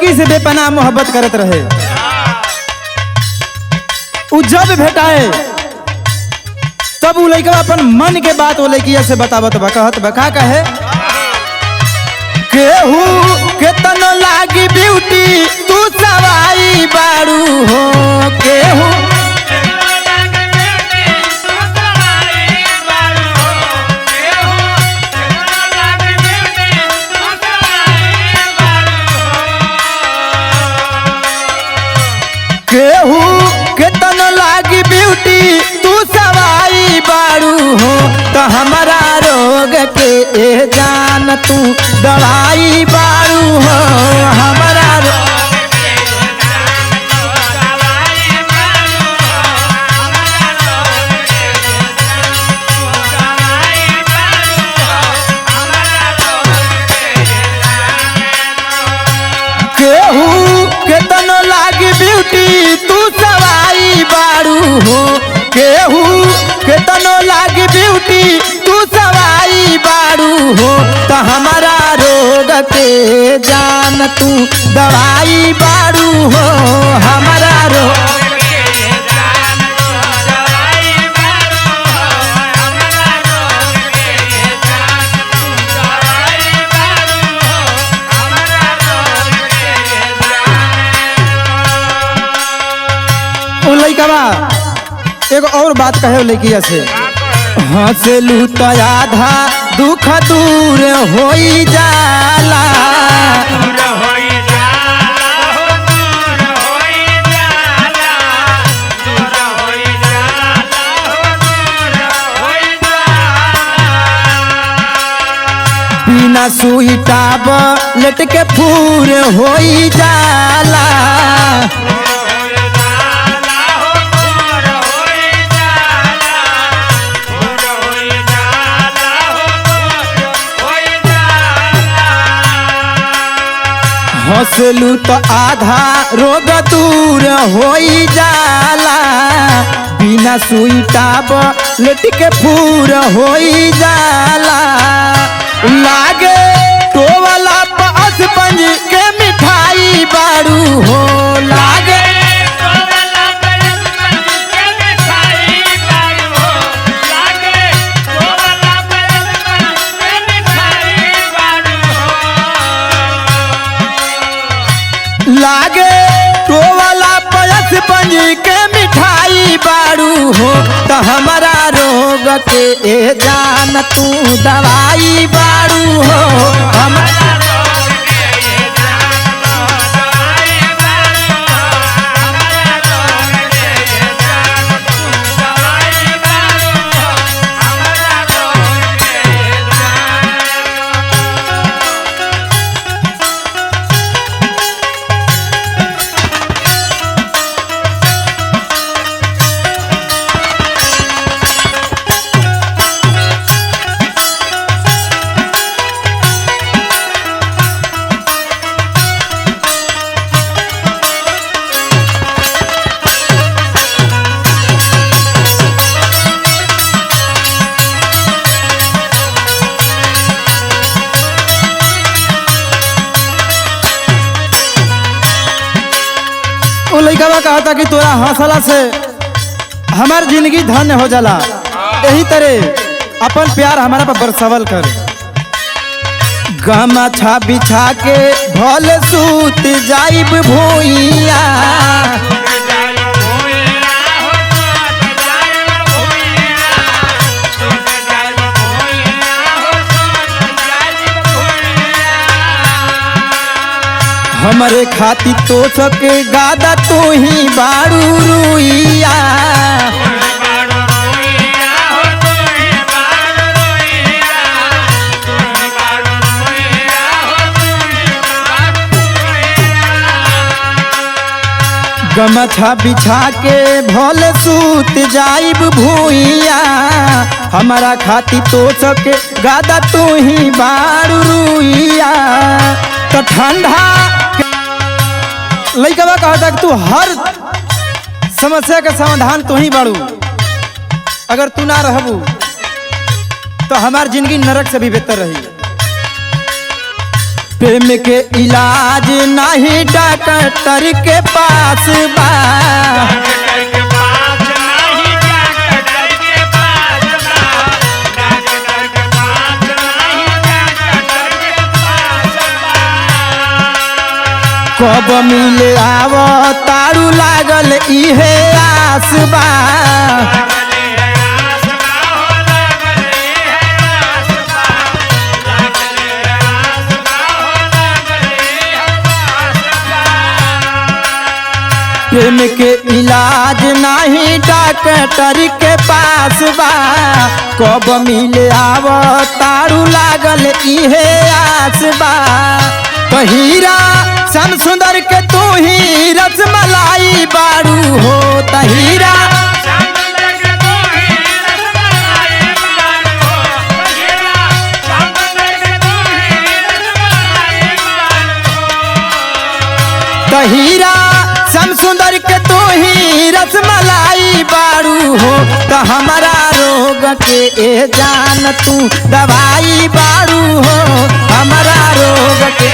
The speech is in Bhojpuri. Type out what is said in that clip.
लड़की से बेपनाह मोहब्बत करत रहे। उ जब भेटाए तब उ लड़का अपन मन के बात वो लड़किया से बतावत बा, कहत बा का कहे, केहू केतनो लागी ब्यूटी तू सवाई बारू हो, केहू केहू केतनो लागी ब्यूटी तू सवाई बारू हो, तो हमारा रोग के ए जान तू दवाई बारू हो, हमारा केहू केतनो लागी ब्यूटी तू सवाई बारू हो, केहू केतनो लागी ब्यूटी तू सवाई बारू हो, तो हमारा रोग के जान तू दवाई बारू हो, हमारा रोग एगो और बात कहे लड़किया से, हंसलू तो आधा दुख दूर होई जाला, बिना सुई टाबलेट के फूर होई जाला, हंसलू तो आधा रोग दूर होई जाला, बिना सुई टाबलेट के फूर होई जाला, लागे टोवाला पास पंज के मिठाई बारू हो, लागे लागे टोवाला पयस पंज के मिठाई बारू हो, तो हमारा रोग के ए जान तू दवाई बारू हो, हमारा लड़का कहता कि तोरा हंसला से हमार जिंदगी धन्य हो जाला, यही तरह अपन प्यार हमारा पर बरसवल कर, गमछा बिछा के भल सूत जाइब भूइया, हमरे खाती तो सके गादा तू ही बारू रुइया, गमछा बिछा के भल सूत जाइब भूइया, हमारा खाती तो सके गादा तू ही बारू रुइया, तो ठंडा लड़का कहता कि तू हर समस्या का समाधान तू ही बाड़ू, अगर तू ना रहबू तो हमार जिंदगी नरक से भी बेहतर रही। प्रेम के इलाज नहीं डॉक्टर के पास बा। कब मिले आव तारू लागल इहे आस बा। प्रेम के इलाज नहीं डॉक्टर के पास बा। कब मिले आव तारू लागल इहे आस बा। हीरा श्याम सुंदर के तू ही रसमलाई बारू हो। हीरा हीरा श्याम सुंदर के तू ही रसमलाई बारू हो। तो हमारा रोग के ए जान तू दवाई बारू हो। हमारा रोग के